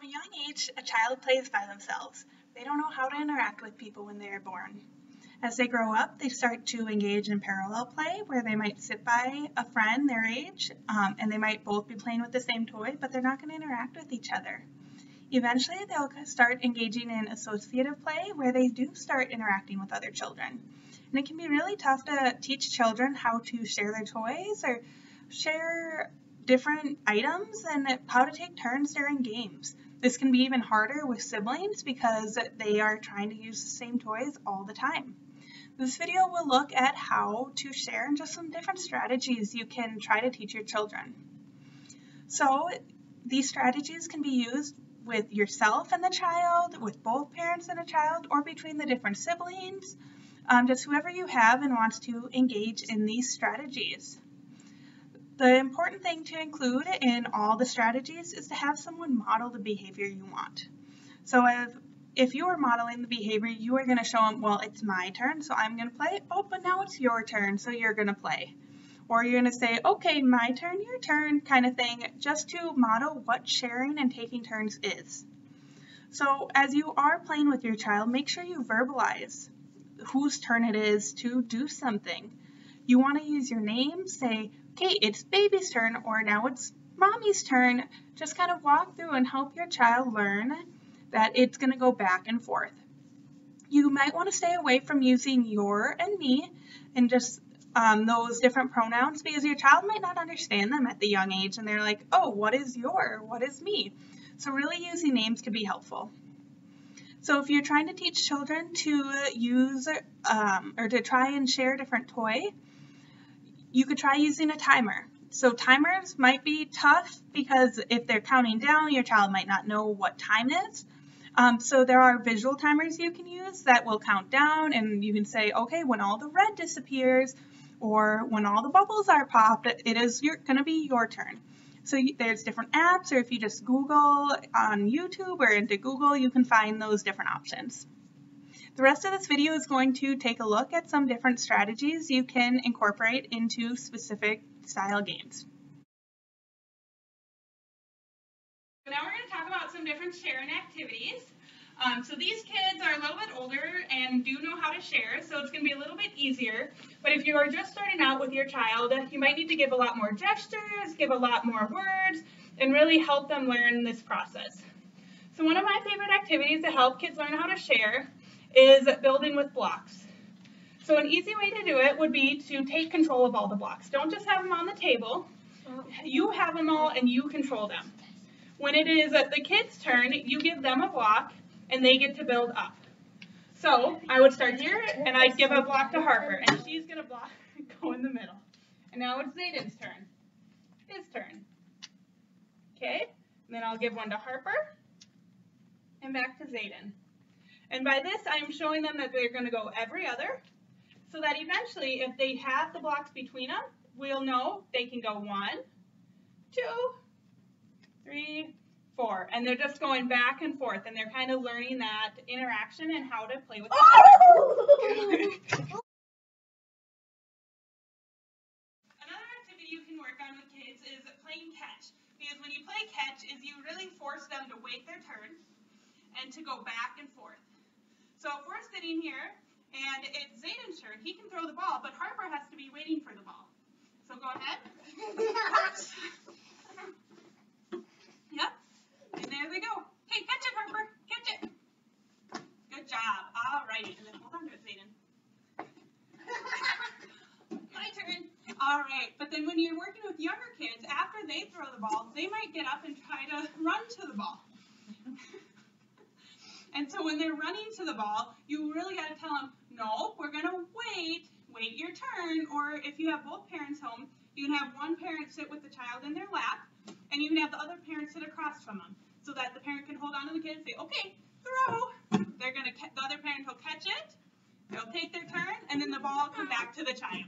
From a young age, a child plays by themselves. They don't know how to interact with people when they are born. As they grow up, they start to engage in parallel play where they might sit by a friend their age and they might both be playing with the same toy, but they're not going to interact with each other. Eventually, they'll start engaging in associative play where they do start interacting with other children. And it can be really tough to teach children how to share their toys or share different items and how to take turns during games. This can be even harder with siblings because they are trying to use the same toys all the time. This video will look at how to share and just some different strategies you can try to teach your children. So these strategies can be used with yourself and the child, with both parents and a child, or between the different siblings, just whoever you have and wants to engage in these strategies. The important thing to include in all the strategies is to have someone model the behavior you want. So if you are modeling the behavior, you are going to show them, well, it's my turn, so I'm going to play. Oh, but now it's your turn, so you're going to play. Or you're going to say, okay, my turn, your turn, kind of thing, just to model what sharing and taking turns is. So as you are playing with your child, make sure you verbalize whose turn it is to do something. You want to use your name, say, okay, it's baby's turn, or now it's mommy's turn. Just kind of walk through and help your child learn that it's going to go back and forth. You might want to stay away from using your and me and just those different pronouns because your child might not understand them at the young age and they're like, oh, what is your, what is me? So really using names could be helpful. So if you're trying to teach children to use or to try and share different toy, you could try using a timer. So timers might be tough because if they're counting down, your child might not know what time is. So there are visual timers you can use that will count down and you can say, okay, when all the red disappears or when all the bubbles are popped, it is going to be your turn. So there's different apps, or if you just Google on YouTube or into Google, you can find those different options. The rest of this video is going to take a look at some different strategies you can incorporate into specific style games. So now we're going to talk about some different sharing activities. So these kids are a little bit older and do know how to share, so it's going to be a little bit easier. But if you are just starting out with your child, you might need to give a lot more gestures, give a lot more words, and really help them learn this process. So one of my favorite activities to help kids learn how to share is building with blocks. So an easy way to do it would be to take control of all the blocks. Don't just have them on the table. You have them all and you control them. When it is the kid's turn, you give them a block and they get to build up. So I would start here and I'd give a block to Harper and she's going to go in the middle. And now it's Zayden's turn. His turn. Okay, and then I'll give one to Harper and back to Zayden. And by this, I'm showing them that they're going to go every other, so that eventually, if they have the blocks between them, we'll know they can go 1, 2, 3, 4. And they're just going back and forth, and they're kind of learning that interaction and how to play with Another activity you can work on with kids is playing catch. Because when you play catch, is you really force them to wait their turn and to go back and forth. So if we're sitting here and it's Zayden's turn, he can throw the ball, but Harper has to be waiting for the ball. So go ahead. Yep. And there they go. Hey, catch it, Harper. Catch it. Good job. All righty. And then hold on to it, Zayden. My turn. All right. But then when you're working with younger kids, after they throw the ball, they might get up and try to run to the ball. And so when they're running to the ball, you really got to tell them, no, we're going to wait your turn. Or if you have both parents home, you can have one parent sit with the child in their lap, and you can have the other parent sit across from them, so that the parent can hold on to the kid and say, okay, throw. The other parent will catch it, they'll take their turn, and then the ball will come back to the child.